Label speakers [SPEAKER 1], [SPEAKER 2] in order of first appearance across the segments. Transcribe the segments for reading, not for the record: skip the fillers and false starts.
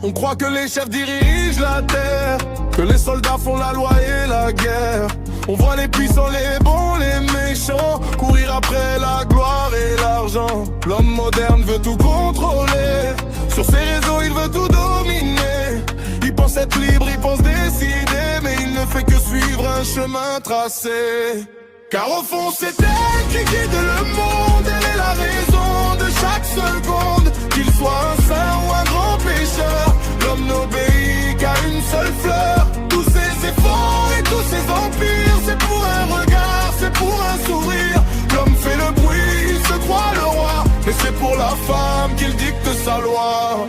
[SPEAKER 1] On croit que les chefs dirigent la terre, que les soldats font la loi et la guerre. On voit les puissants, les bons, les méchants courir après la gloire et l'argent. L'homme moderne veut tout contrôler, sur ses réseaux il veut tout dominer. Il pense être libre, il pense décider, mais il ne fait que suivre un chemin tracé. Car au fond c'est elle qui guide le monde, elle est la raison de chaque seconde. Qu'il soit un saint ou un grand pécheur, l'homme n'obéit qu'à une seule fleur. Tous ses efforts et tous ses empires, c'est pour un regard, c'est pour un sourire. L'homme fait le bruit, il se croit le roi, mais c'est pour la femme qu'il dicte sa loi.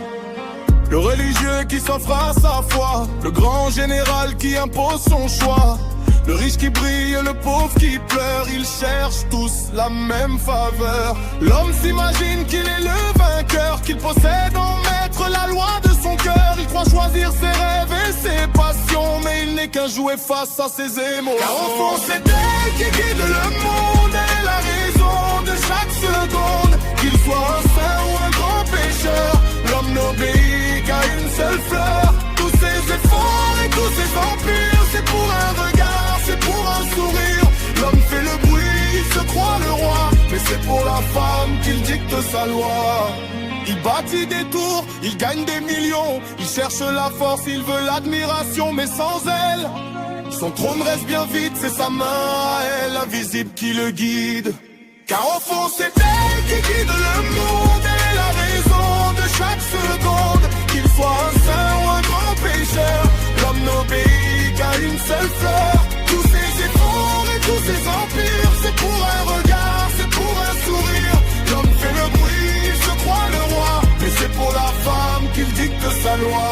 [SPEAKER 1] Le religieux qui s'offre à sa foi, le grand général qui impose son choix. Le riche qui brille, le pauvre qui pleure, ils cherchent tous la même faveur. L'homme s'imagine qu'il est le vainqueur, qu'il possède en maître la loi de son cœur. Il croit choisir ses rêves et ses passions, mais il n'est qu'un jouet face à ses émotions. Car au fond c'est elle qui guide le monde, elle est la raison de chaque seconde. Qu'il soit un saint ou un grand pécheur, l'homme n'obéit qu'à une seule fleur. Tous ses efforts et tous ses empires, c'est pour un regard, c'est pour un sourire. L'homme fait le bruit, il se croit le roi, mais c'est pour la femme qu'il dicte sa loi. Il bâtit des tours, il gagne des millions, il cherche la force, il veut l'admiration, mais sans elle, son trône reste bien vide, c'est sa main à elle, invisible, qui le guide. Car au fond c'est elle qui guide le monde, elle est la raison de chaque seconde. Qu'il soit un saint ou un grand pécheur, l'homme n'obéit qu'à une seule fleur. Tous ses efforts et tous ses empires, c'est pour un regard, c'est pour un sourire. L'homme fait le bruit, il se croit le roi, mais c'est pour la femme qu'il dicte sa loi.